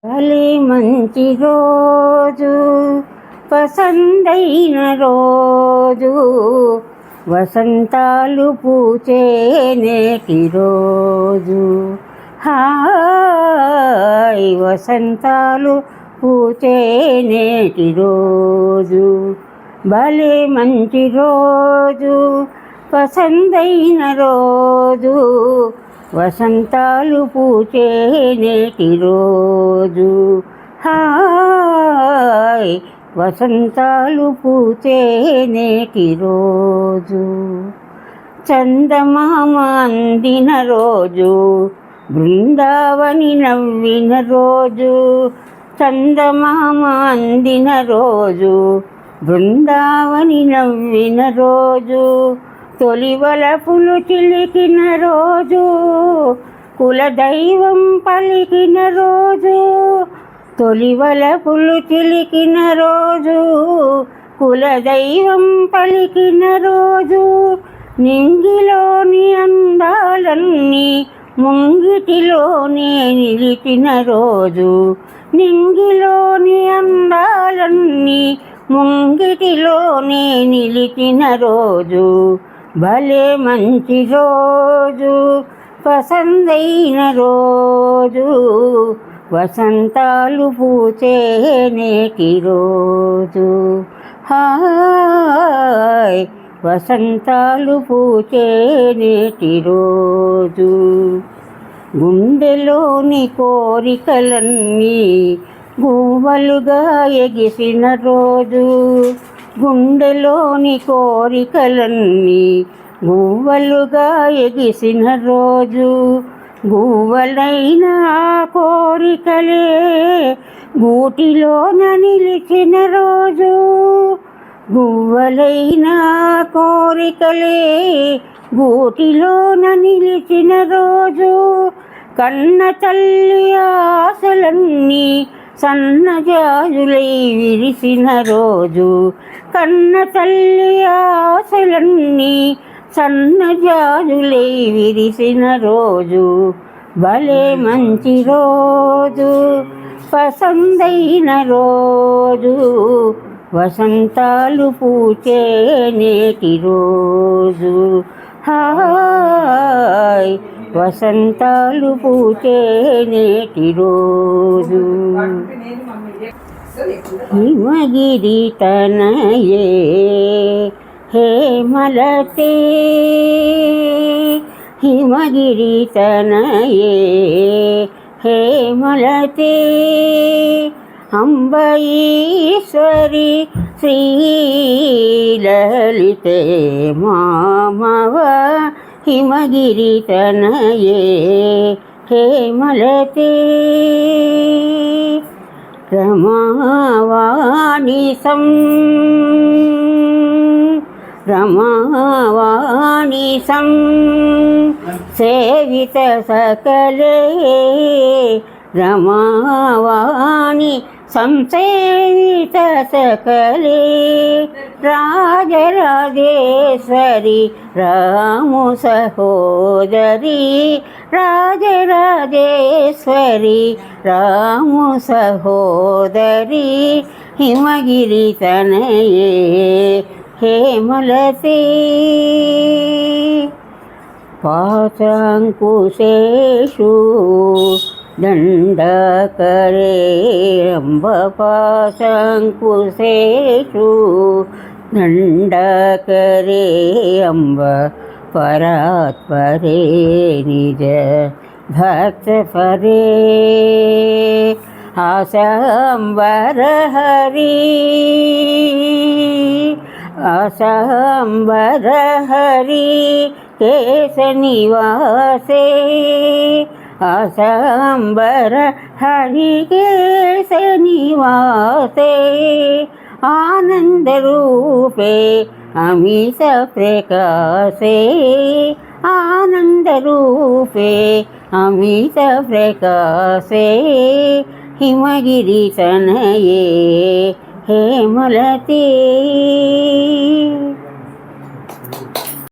భలే మంచి రోజు, పసందైన రోజు, వసంతాలు పూచే నేటి రోజు. హాయ్ వసంతాలు పూచే నేటి రోజు. భలే మంచి రోజు, పసందైన రోజు, వసంతాలు పూచే నేటి రోజు. హాయ్ వసంతాలు పూచే నేటి రోజు. చందమామ అందిన రోజు, బృందావని నవ్విన రోజు. చందమామ అందిన రోజు, బృందావని నవ్విన రోజు. తొలివలపులు చిలికిన రోజు, కులదైవం పలికిన రోజు. తొలివలపులు చిలికిన రోజు, కులదైవం పలికిన రోజు. నింగిలోని అందాలన్నీ ముంగిటిలోనే నిలిచిన రోజు. నింగిలోని అందాలన్నీ ముంగిటిలోనే నిలిచిన రోజు. భలే మంచి రోజు, పసందైన రోజు, వసంతాలు పూచే నేటి రోజు. హాయ్ వసంతాలు పూచే నేటి రోజు. గుండెలోని కోరికలన్నీ గువ్వలుగా ఎగిసిన రోజు. గుండెలోని కోరికలన్నీ గువ్వలుగా ఎగిసిన రోజు. గువ్వలైన కోరికలే గూటిలోన నిలిచిన రోజు. గువ్వలైన కోరికలే గూటిలోన నిలిచిన రోజు. కన్న తల్లి ఆశలన్నీ సన్నజాజులై విరిసిన రోజు. కన్న తల్లి ఆశలన్నీ సన్నజాజులై విరిసిన రోజు. భలే మంచి రోజు, పసందైన రోజు, వసంతాలు పూచే నేటి రోజు. హాయ్ వసంతాలు పూచే నేటి రోజు. హిమగిరి తనయే హేమలతే, హిమగిరి తనయే హేమలతే. అంబ ఈశ్వరి శ్రీలలితే మామవ. హిమగిరి తనయే హేమలతే. రమావాణిసం రమావాణిసం సేవిత సకలే. రమావాణి సంసేవిత సకలే. రాజరాజేశ్వరి రాము సహోదరి. రాజరాజేశ్వరి రాము సహోదరి. హిమగిరి తనయే హేమలతే. పాశాంకుశేషు దండకరే అంబ. పాశాంకుశేషు దండకరే అంబ. పరాత్పరే నిజ భక్త పరే. ఆశాంబర హరి ఆశాంబర హరి కేశ నివాసే. ఆశాంబర హరి కేశ నివాసే. ఆనంద రూపే అమిత ప్రకాశే. ఆనంద రూపే అమిత ప్రకాశే. హిమగిరి తనయే హేమలతే.